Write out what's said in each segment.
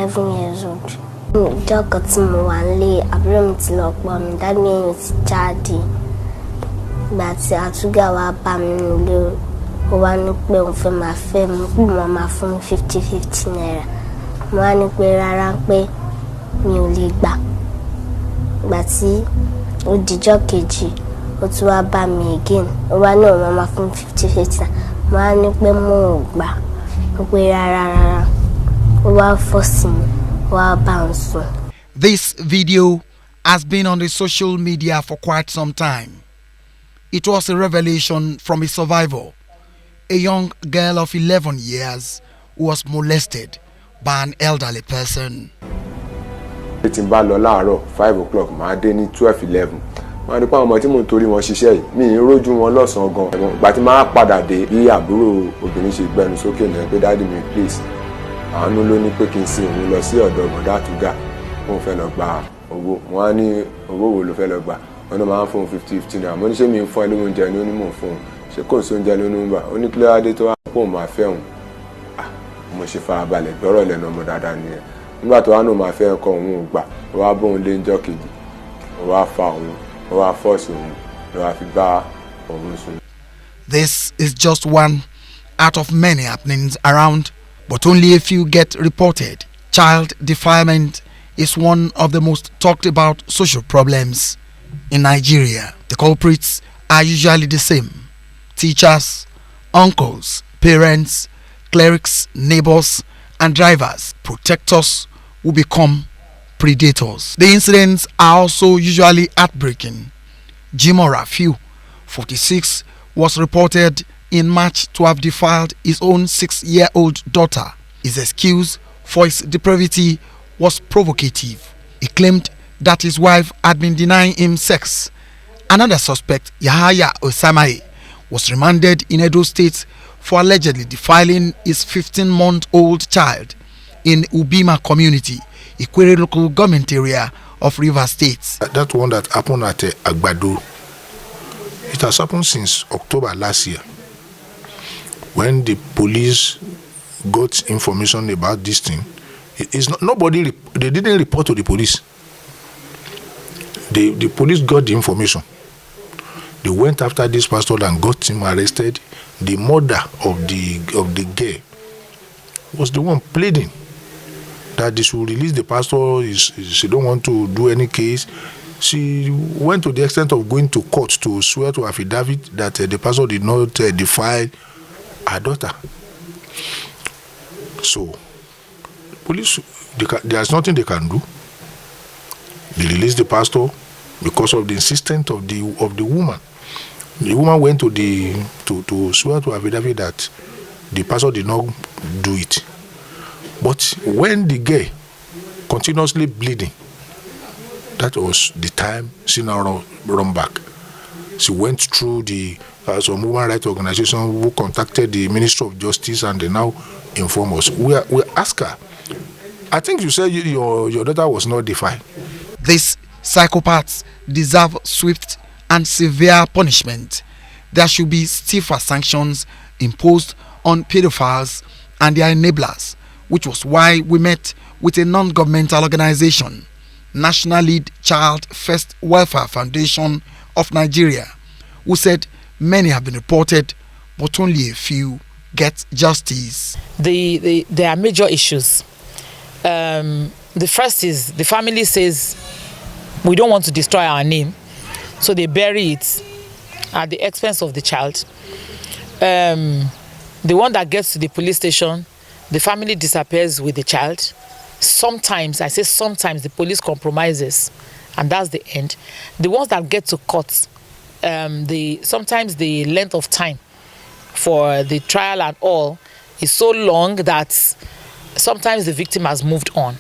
11 years old. Ìjọkọ̀ tí mo wà nílé àbúrò mi ti lọ pọ̀ mi, dádì mi ti jáde. Ìgbà tí àtúgà wá bá mi nílé, ó wá ní pé òun fẹ́ máa fẹ́ mi, pé mo máa fún 50 naira. Mo wá ní pé rárá pé mi ò lè gbà. Ìgbà tí ó dijọ́ kejì, ó tún wá bá mi again. Ó wá ní òun máa fún 50 naira. Mo wá ní pé mo ò gbà. Mo pé rárá. Ó wá force mi. This video has been on the social media for quite some time. It was a revelation from a survivor, a young girl of 11 years who was molested by an elderly person. Tí n bá lọ láàárọ̀ 5 o'clock máa dé ní 12:11. Wọ́n ní pé àwọn ọmọ tí mò ń torí wọn ṣiṣẹ́ yìí mi ì rójú wọn lọ́sàn-án gan. Ìgbà tí máa padà dé bí àbúrò obìnrin ṣe gbẹnu sókè nìyẹn pé dáàdì mi please. Àánú ló ní pé kí n sin òun lọ sí ọ̀dọ̀ bọ̀dá àtúgà òun fẹ́ lọ gba owó. Wọ́n á ní owó wo ló fẹ́ lọ gbà. Wọ́n ní máa ń fún 50 naira. Mo ní ṣé mi ń fún ẹ lóúnjẹ oúnjẹ ni ó ní mò ń fún un. Ṣé kò sí oúnjẹ ló ń gbà? Ó ní kí ló dé tó wá pé òun máa fẹ́ òun. Mo ṣe farabalẹ̀ gbọ́rọ̀ lẹ́nu ọmọ dáadáa nìyẹn. Nígbà tó wá náà máa fẹ́ ẹ̀kọ́ òun ò gbà. Ó wá bóun lé ńjọ́ kejì. Ó wá fa òun. Ó wá fọ́ọ̀sì òun. Ló wá fi bá òun sùn. This is just one out of many happenings around, but only a few get reported. Child defilement is one of the most talked about social problems in Nigeria. The culprits are usually the same: teachers, uncles, parents, clerics, neighbors, and drivers, protectors who become predators. The incidents are also usually heartbreaking. Jimo Rafiu, 46, was reported in March to have defiled his own 6-year-old daughter. His excuse for his depravity was provocative. He claimed that his wife had been denying him sex. Another suspect, Yahaya Osamaye, was remanded in Edo State for allegedly defiling his 15-month-old child in Ubima community, Ikwere local government area of Rivers State. That one that happened at Agbado, it has happened since October last year. When the police got information about this thing, they didn't report to the police. The police got the information. They went after this pastor and got him arrested. The mother of the girl was the one pleading that they should release the pastor. She don't want to do any case. She went to the extent of going to court to swear to affidavit that the pastor did not defile her daughter. So, police, there's nothing they can do. They released the pastor because of the insistence of the woman. The woman went to swear to affidavit that the pastor did not do it. But when the girl continuously bleeding, that was the time she now run back. She went through some human rights organization who contacted the Ministry of Justice, and they now inform us. We ask her. I think you said your daughter was not defiled. These psychopaths deserve swift and severe punishment. There should be stiffer sanctions imposed on pedophiles and their enablers, which was why we met with a non-governmental organization, National Lead Child First Welfare Foundation of Nigeria, who said many have been reported, but only a few get justice. There are major issues. The first is the family says we don't want to destroy our name, so they bury it at the expense of the child. The one that gets to the police station, the family disappears with the child. Sometimes, I say sometimes, the police compromises, and that's the end. The ones that get to court, sometimes the length of time for the trial and all is so long that sometimes the victim has moved on.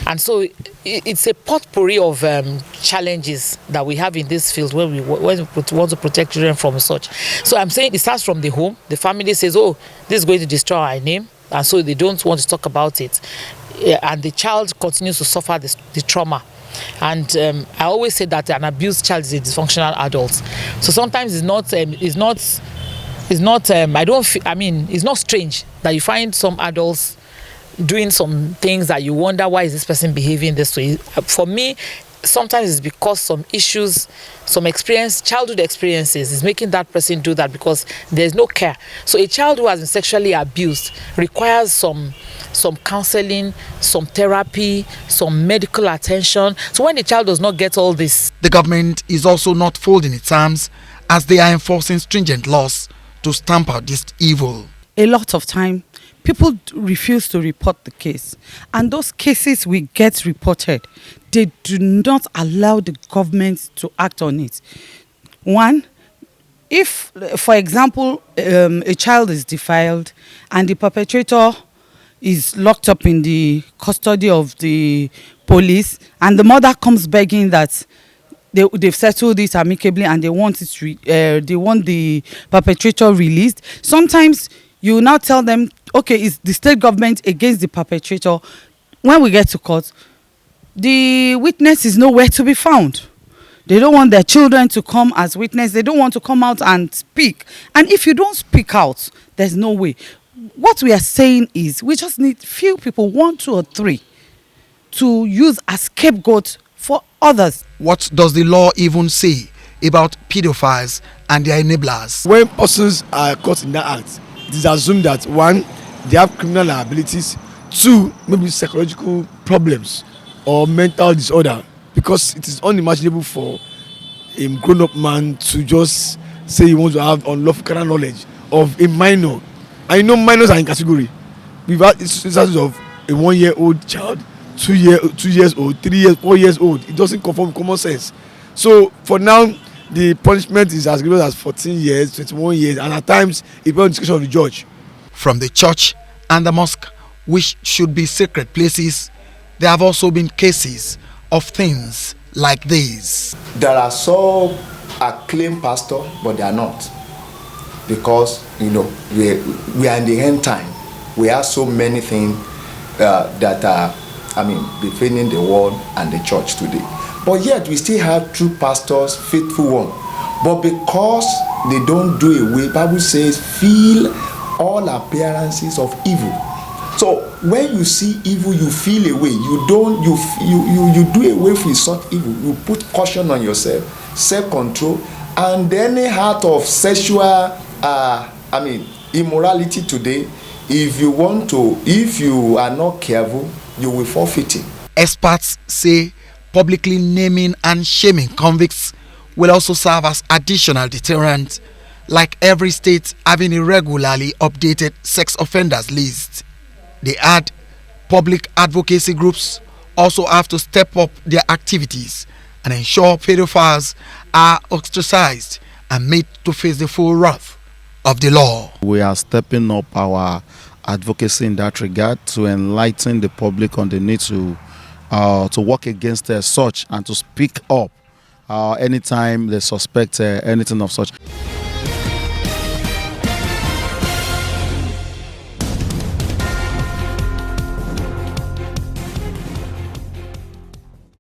And so it's a potpourri of challenges that we have in this field when we want to protect children from such. So I'm saying it starts from the home. The family says, oh, this is going to destroy our name, and so they don't want to talk about it. And the child continues to suffer the trauma. And I always say that an abused child is a dysfunctional adult. So sometimes it's not strange that you find some adults doing some things that you wonder, why is this person behaving this way? For me, sometimes it's because some issues, some childhood experiences is making that person do that because there's no care. So a child who has been sexually abused requires some counseling, some therapy, some medical attention. So when the child does not get all this, the government is also not folding its arms as they are enforcing stringent laws to stamp out this evil. A lot of time, people refuse to report the case, and those cases we get reported, they do not allow the government to act on it. One, if, for example, a child is defiled and the perpetrator is locked up in the custody of the police, and the mother comes begging that they've settled it amicably and they want the perpetrator released, sometimes you now tell them, okay, it's the state government against the perpetrator. When we get to court, the witness is nowhere to be found. They don't want their children to come as witness. They don't want to come out and speak. And if you don't speak out, there's no way. What we are saying is we just need few people, 1, 2, or 3, to use as scapegoats for others. What does the law even say about pedophiles and their enablers? When persons are caught in that act, it is assumed that 1, they have criminal liabilities, 2, maybe psychological problems or mental disorder, because it is unimaginable for a grown-up man to just say he wants to have unlawful carnal knowledge of a minor. I know minors are in category. We've had instances of a 1-year-old child, 2 years old, 3 years, 4 years old. It doesn't conform with common sense. So for now, the punishment is as little as 14 years, 21 years, and at times it depends on the discretion of the judge. From the church and the mosque, which should be sacred places, there have also been cases of things like these. There are some acclaimed pastors, but they are not, because we are in the end time. We have so many things that are, befitting the world and the church today. But yet we still have true pastors, faithful ones. But because they don't do away, Bible says, feel all appearances of evil. So when you see evil, you feel away. You do away with such evil. You put caution on yourself, self-control, and any heart of sexual immorality today, if you are not careful, you will forfeit it. Experts say publicly naming and shaming convicts will also serve as additional deterrent, like every state having a regularly updated sex offenders list. They add public advocacy groups also have to step up their activities and ensure pedophiles are ostracized and made to face the full wrath of the law. We are stepping up our advocacy in that regard to enlighten the public on the need to work against such and to speak up anytime they suspect anything of such.